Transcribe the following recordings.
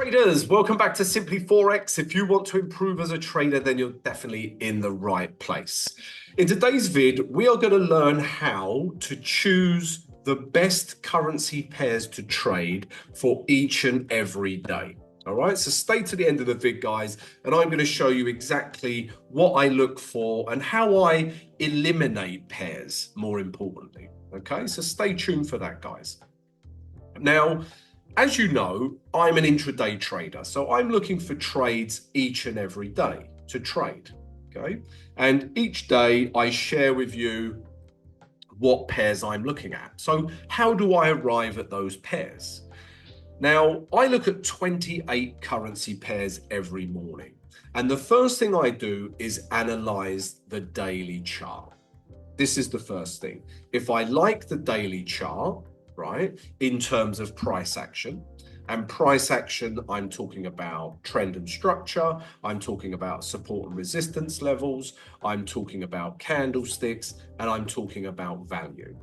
Traders, welcome back to Simply Forex. If you want to improve as a trader, then you're definitely in the right place. In today's vid, we are going to learn how to choose the best currency pairs to trade for each and every day. All right, so stay to the end of the vid, guys, and I'm going to show you exactly what I look for and how I eliminate pairs, more importantly. Okay, so stay tuned for that, guys. Now, as you know, I'm an intraday trader, so I'm looking for trades each and every day to trade, okay? And each day I share with you what pairs I'm looking at. So how do I arrive at those pairs? Now, I look at 28 currency pairs every morning. And the first thing I do is analyze the daily chart. This is the first thing. If I like the daily chart, right, in terms of price action. And price action, I'm talking about trend and structure. I'm talking about support and resistance levels. I'm talking about candlesticks, and I'm talking about value.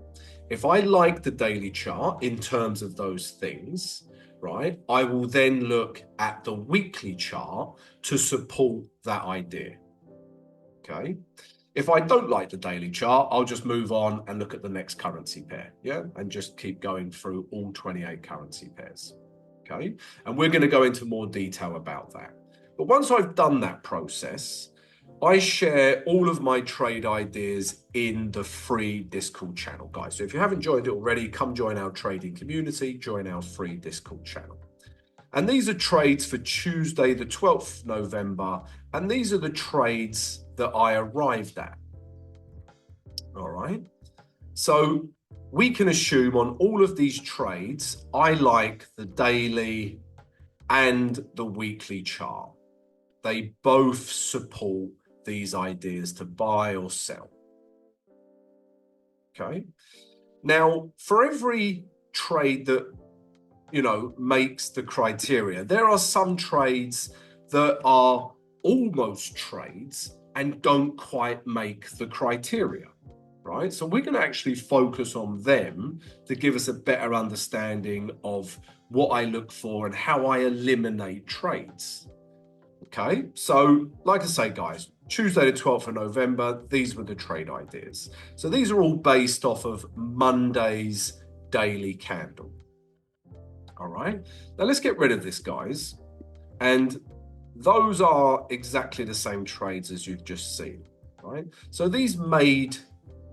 If I like the daily chart in terms of those things, right, I will then look at the weekly chart to support that idea. Okay. If I don't like the daily chart, I'll just move on and look at the next currency pair, yeah? And just keep going through all 28 currency pairs, okay? And we're going to go into more detail about that. But once I've done that process, I share all of my trade ideas in the free Discord channel, guys. So if you haven't joined it already, come join our trading community, join our free Discord channel. And these are trades for Tuesday, the 12th of November, and these are the trades that I arrived at. All right. So we can assume on all of these trades, I like the daily and the weekly chart. They both support these ideas to buy or sell. Okay. Now, for every trade that, you know, makes the criteria, there are some trades that are almost trades and don't quite make the criteria, right? So we're going to actually focus on them to give us a better understanding of what I look for and how I eliminate trades. Okay, so like I say, guys, Tuesday the 12th of November, these were the trade ideas. So these are all based off of Monday's daily candle. All right, now let's get rid of this, guys. And those are exactly the same trades as you've just seen, right? So these made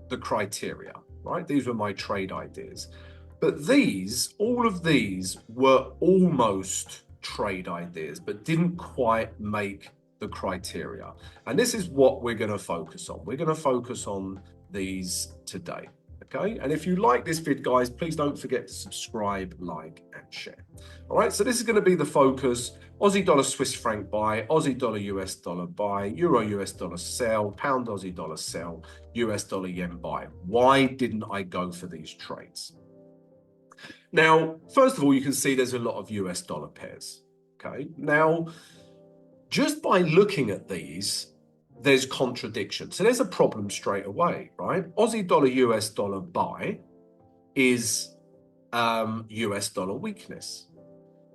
the criteria, right? These were my trade ideas. But these, all of these were almost trade ideas, but didn't quite make the criteria. And this is what we're going to focus on. We're going to focus on these today. Okay, and if you like this vid, guys, please don't forget to subscribe, like, and share. All right, so this is going to be the focus: Aussie dollar, Swiss franc buy, Aussie dollar, US dollar buy, Euro, US dollar sell, pound, Aussie dollar sell, US dollar, yen buy. Why didn't I go for these trades? Now, first of all, you can see there's a lot of US dollar pairs. Okay, now, just by looking at these, there's contradiction. So there's a problem straight away, right? Aussie dollar, US dollar buy is US dollar weakness.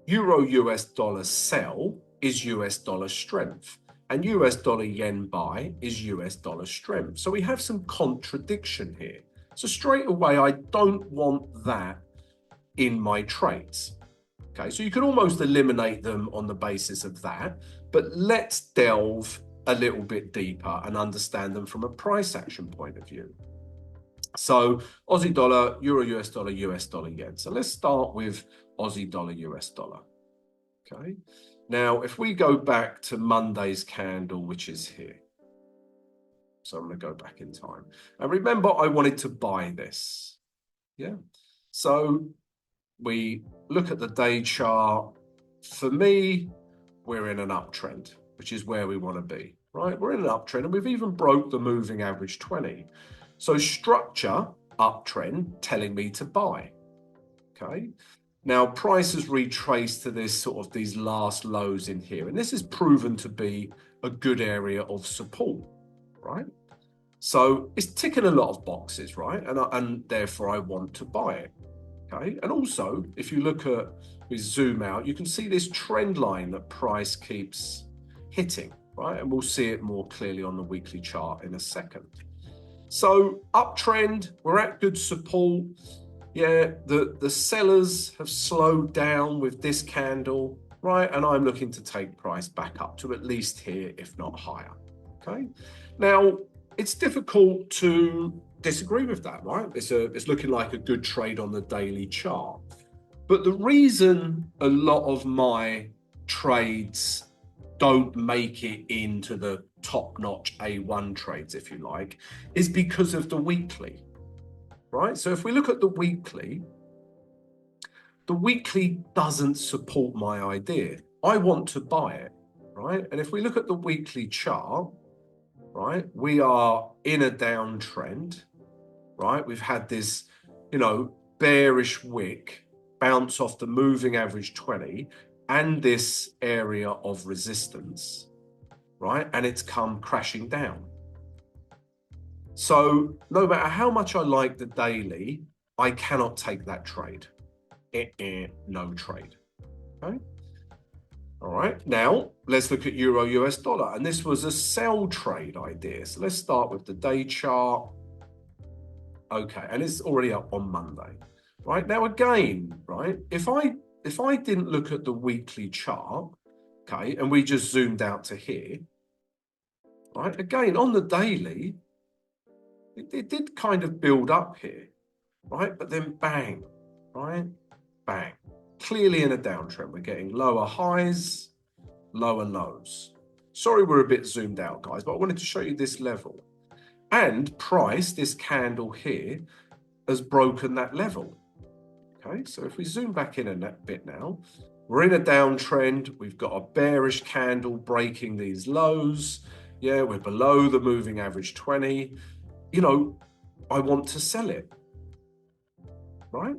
Euro, US dollar sell is US dollar strength. And US dollar yen buy is US dollar strength. So we have some contradiction here. So straight away, I don't want that in my trades. Okay, so you can almost eliminate them on the basis of that. But let's delve a little bit deeper and understand them from a price action point of view. So Aussie dollar, Euro, US dollar, yen. So let's start with Aussie dollar, US dollar. Okay. Now, if we go back to Monday's candle, which is here. So I'm going to go back in time. And remember, I wanted to buy this. Yeah. So we look at the day chart. For me, we're in an uptrend, which is where we want to be, right? We're in an uptrend, and we've even broke the moving average 20. So structure, uptrend, telling me to buy, okay? Now, price has retraced to this sort of these last lows in here, and this is proven to be a good area of support, right? So it's ticking a lot of boxes, right? And therefore I want to buy it, Okay, and also if you look at, we zoom out, you can see this trend line that price keeps hitting, right? And we'll see it more clearly on the weekly chart in a second. So uptrend, we're at good support. Yeah, the sellers have slowed down with this candle, right? And I'm looking to take price back up to at least here, if not higher. Okay, now it's difficult to disagree with that, right? It's looking like a good trade on the daily chart. But the reason a lot of my trades don't make it into the top-notch A1 trades, if you like, is because of the weekly, right? So if we look at the weekly doesn't support my idea. I want to buy it, right? And if we look at the weekly chart, right, we are in a downtrend, right? We've had this, bearish wick bounce off the moving average 20 and this area of resistance, right? And it's come crashing down. So no matter how much I like the daily, I cannot take that trade. No trade. Okay. All right. Now let's look at Euro US dollar. And this was a sell trade idea. So let's start with the day chart. Okay. And it's already up on Monday. Right. Now again, right, if I didn't look at the weekly chart, okay, and we just zoomed out to here, right, again on the daily, it did kind of build up here, right? But then bang, right? Bang. Clearly in a downtrend. We're getting lower highs, lower lows. Sorry, we're a bit zoomed out, guys, but I wanted to show you this level. And price, this candle here, has broken that level. Okay, so if we zoom back in a bit now, we're in a downtrend. We've got a bearish candle breaking these lows. Yeah, we're below the moving average 20. I want to sell it, right?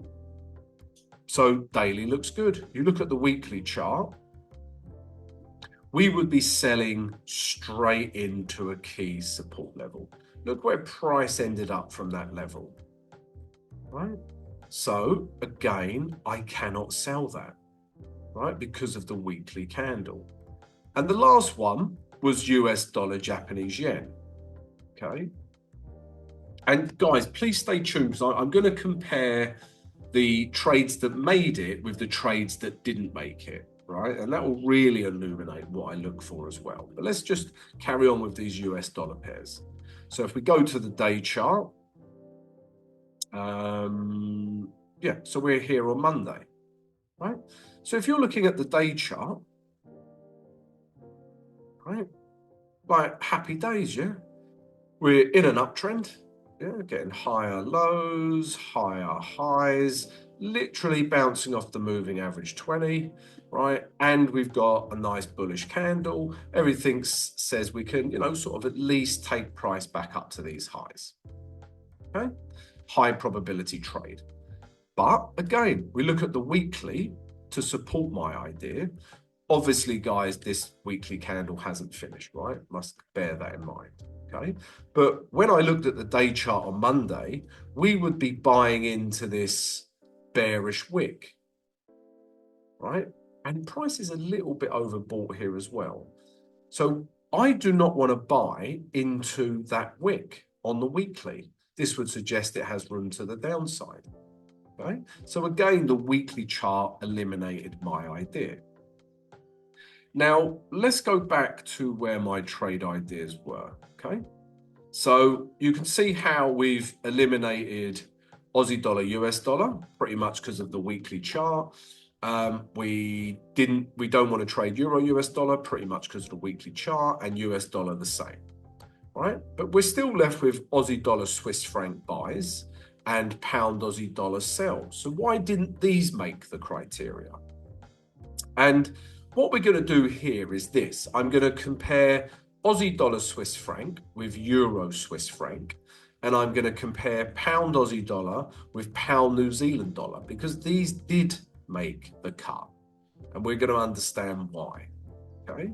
So daily looks good. You look at the weekly chart, we would be selling straight into a key support level. Look where price ended up from that level, right? So again, I cannot sell that, right? Because of the weekly candle. And the last one was US dollar, Japanese yen, okay? And guys, please stay tuned because I'm going to compare the trades that made it with the trades that didn't make it, right? And that will really illuminate what I look for as well. But let's just carry on with these US dollar pairs. So if we go to the day chart, so we're here on Monday, right? So if you're looking at the day chart, right, like happy days, yeah? We're in an uptrend. Yeah, getting higher lows, higher highs, literally bouncing off the moving average 20, right? And we've got a nice bullish candle. Everything says we can, sort of at least take price back up to these highs. Okay, high probability trade. But again, we look at the weekly to support my idea. Obviously, guys, this weekly candle hasn't finished, right? Must bear that in mind. Okay, but when I looked at the day chart on Monday, we would be buying into this bearish wick, right? And price is a little bit overbought here as well. So I do not want to buy into that wick on the weekly. This would suggest it has room to the downside. Okay, so again, the weekly chart eliminated my idea. Now, let's go back to where my trade ideas were, okay? So you can see how we've eliminated Aussie dollar, US dollar, pretty much because of the weekly chart. We don't want to trade Euro, US dollar, pretty much because of the weekly chart, and US dollar the same, right? But we're still left with Aussie dollar, Swiss franc buys and pound Aussie dollar sells. So why didn't these make the criteria? And what we're going to do here is this. I'm going to compare Aussie dollar Swiss franc with Euro Swiss franc, and I'm going to compare pound Aussie dollar with pound New Zealand dollar because these did make the cut, and we're going to understand why. Okay,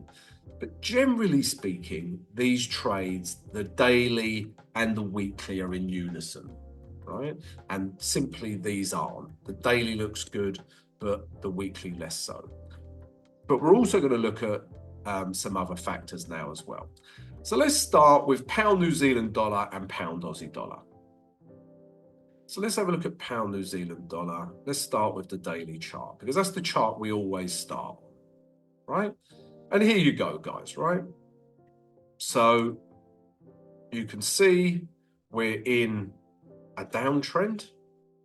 but generally speaking, these trades, the daily and the weekly, are in unison. right? And simply these aren't. The daily looks good, but the weekly less so. But we're also going to look at some other factors now as well. So let's start with pound New Zealand dollar and pound Aussie dollar. So let's have a look at pound New Zealand dollar. Let's start with the daily chart, because that's the chart we always start on, right? And here you go, guys, right? So you can see we're in a downtrend.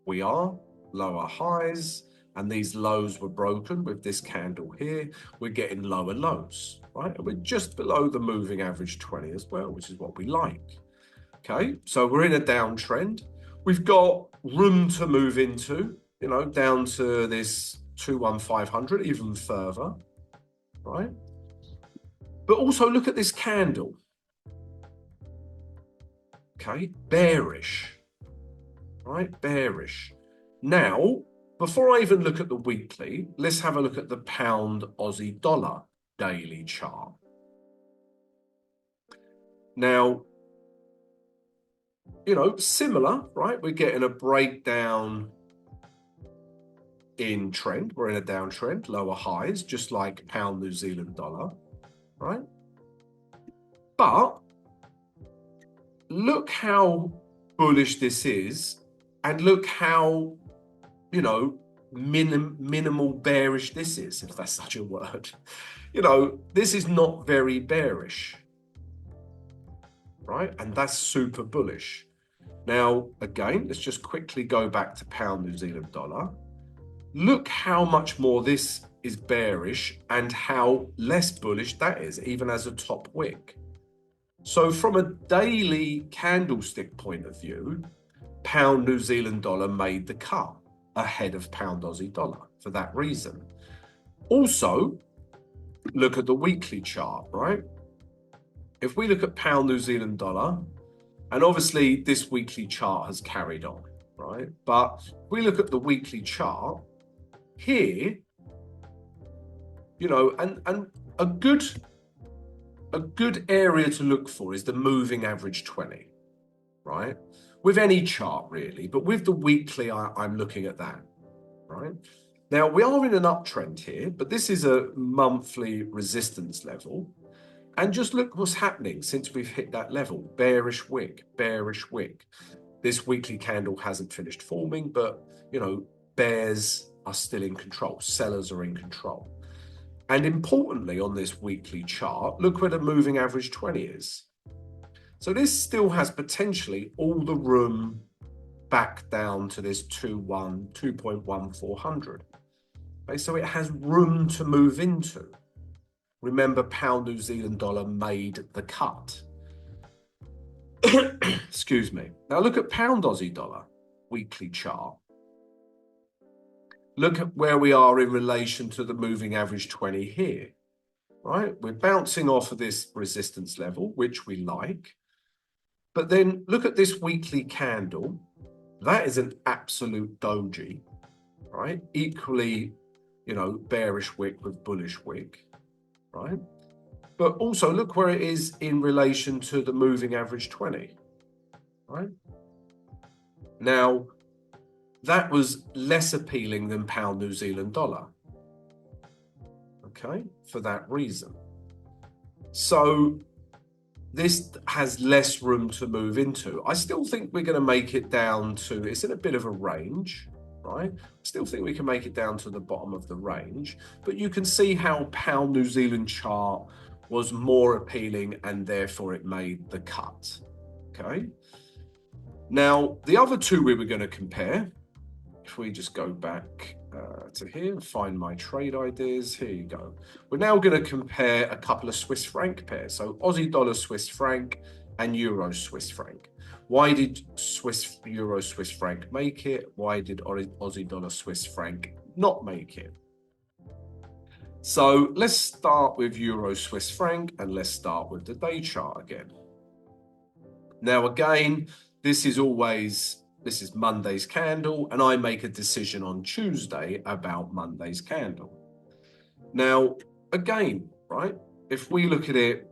We are lower highs, and these lows were broken with this candle here. We're getting lower lows, right? And we're just below the moving average 20 as well, which is what we like. Okay, so we're in a downtrend. We've got room to move into, you know, down to this 21500, even further, right? But also look at this candle. Okay, bearish, right? Bearish. Now, before I even look at the weekly, let's have a look at the pound Aussie dollar daily chart. Now, you know, similar, right? We're getting a breakdown in trend. We're in a downtrend, lower highs, just like pound New Zealand dollar, right? But look how bullish this is, and look how, you know, minimal bearish this is, if that's such a word. You know, this is not very bearish, right? And that's super bullish. Now, again, let's just quickly go back to pound New Zealand dollar. Look how much more this is bearish and how less bullish that is, even as a top wick. So from a daily candlestick point of view, pound New Zealand dollar made the cut ahead of pound Aussie dollar for that reason. Also, look at the weekly chart, right? If we look at pound New Zealand dollar, and obviously this weekly chart has carried on, right? But if we look at the weekly chart here, you know, and a good area to look for is the moving average 20, right? With any chart really, but with the weekly, I'm looking at that, right? Now we are in an uptrend here, but this is a monthly resistance level. And just look what's happening since we've hit that level. Bearish wick, bearish wick. This weekly candle hasn't finished forming, but, you know, bears are still in control. Sellers are in control. And importantly, on this weekly chart, look where the moving average 20 is. So this still has potentially all the room back down to this 2.1400. Okay, so it has room to move into. Remember, pound New Zealand dollar made the cut. Excuse me. Now look at pound Aussie dollar weekly chart. Look at where we are in relation to the moving average 20 here, right? We're bouncing off of this resistance level, which we like. But then look at this weekly candle. That is an absolute doji, right? Equally, you know, bearish wick with bullish wick, right? But also look where it is in relation to the moving average 20, right? Now, that was less appealing than pound New Zealand dollar, okay, for that reason. So this has less room to move into. I still think we're going to make it down to, it's in a bit of a range, right? I still think we can make it down to the bottom of the range, but you can see how pound New Zealand chart was more appealing and therefore it made the cut, okay? Now, the other two we were going to compare, if we just go back to here and find my trade ideas, here you go. We're now going to compare a couple of Swiss franc pairs. So Aussie dollar Swiss franc and Euro Swiss franc. Why did Euro Swiss franc make it? Why did Aussie dollar Swiss franc not make it? So let's start with Euro Swiss franc and let's start with the day chart again. Now again, this is Monday's candle, and I make a decision on Tuesday about Monday's candle. Now, again, right, if we look at it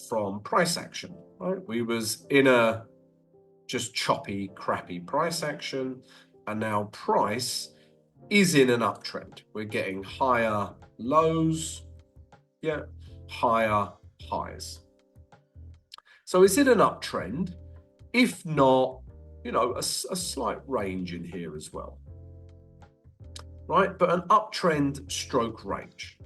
from price action, right, we was in a just choppy, crappy price action. And now price is in an uptrend. We're getting higher lows, yeah, higher highs. So it's in an uptrend, if not, you know, a slight range in here as well, right? But an uptrend stroke range.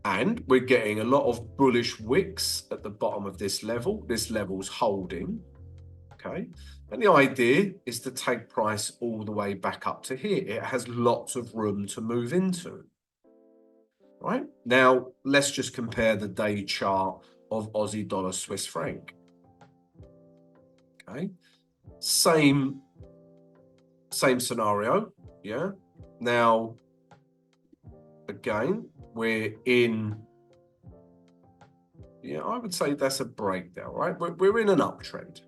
And we're getting a lot of bullish wicks at the bottom of this level. This level's holding, okay? And the idea is to take price all the way back up to here. It has lots of room to move into, right? Now, let's just compare the daily chart of Aussie dollar Swiss franc. Okay, same scenario, yeah. Now, again, we're in, yeah, I would say that's a breakdown, right? We're in an uptrend,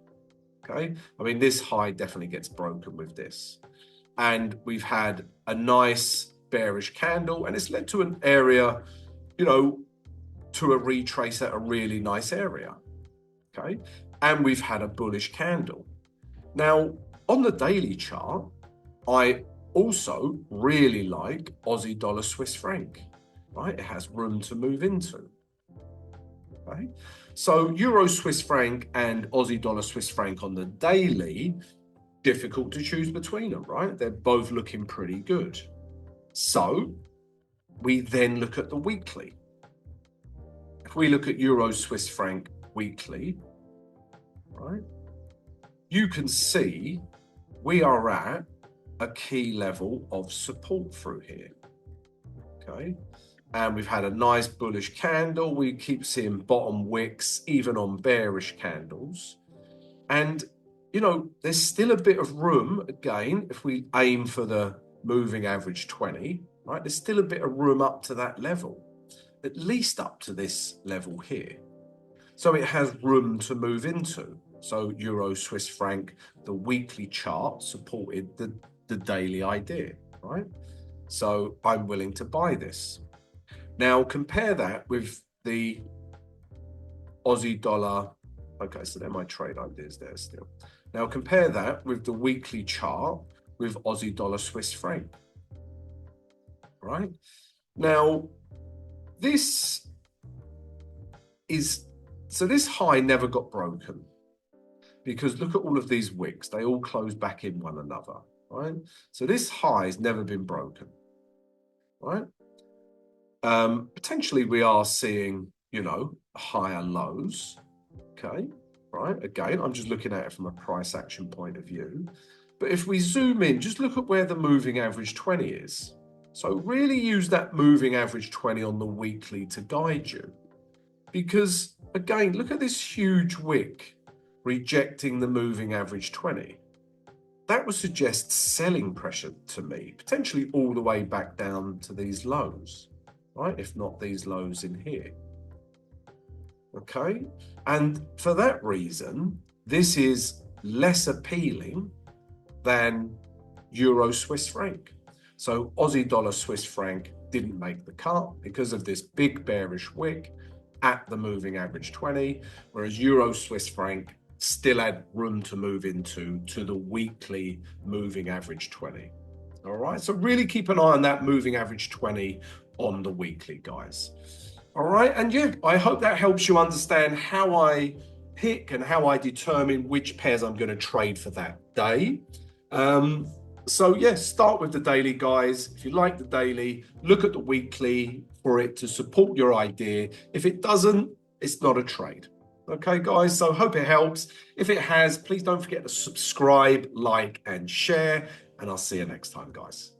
okay? I mean, this high definitely gets broken with this. And we've had a nice bearish candle, and it's led to an area, you know, to a retrace at a really nice area, okay? And we've had a bullish candle. Now, on the daily chart, I also really like Aussie dollar Swiss franc, right? It has room to move into, okay? So Euro Swiss franc and Aussie dollar Swiss franc on the daily, difficult to choose between them, right? They're both looking pretty good. So we then look at the weekly. If we look at Euro Swiss franc weekly, right, you can see we are at a key level of support through here, okay? And we've had a nice bullish candle. We keep seeing bottom wicks, even on bearish candles. And, you know, there's still a bit of room, again, if we aim for the moving average 20, right? There's still a bit of room up to that level, at least up to this level here. So it has room to move into. So Euro Swiss franc, the weekly chart supported the daily idea, right? So I'm willing to buy this. Now compare that with the Aussie dollar. Okay, so they're my trade ideas there still. Now compare that with the weekly chart with Aussie dollar Swiss franc, right? Now this is, so this high never got broken, because look at all of these wicks, they all close back in one another, right? So this high has never been broken, right? Potentially we are seeing, you know, higher lows, okay, right? Again, I'm just looking at it from a price action point of view. But if we zoom in, just look at where the moving average 20 is. So really use that moving average 20 on the weekly to guide you. Because again, look at this huge wick rejecting the moving average 20. That would suggest selling pressure to me, potentially all the way back down to these lows, right? If not these lows in here. Okay, and for that reason, this is less appealing than Euro Swiss franc. So Aussie dollar Swiss franc didn't make the cut because of this big bearish wick at the moving average 20, whereas Euro Swiss franc still had room to move into to the weekly moving average 20. All right, so really keep an eye on that moving average 20 on the weekly, guys. All right, and yeah, I hope that helps you understand how I pick and how I determine which pairs I'm going to trade for that day. So yeah, start with the daily, guys. If you like the daily, look at the weekly for it to support your idea. If it doesn't, it's not a trade. Okay, guys, so hope it helps. If it has, please don't forget to subscribe, like, and share, and I'll see you next time, guys.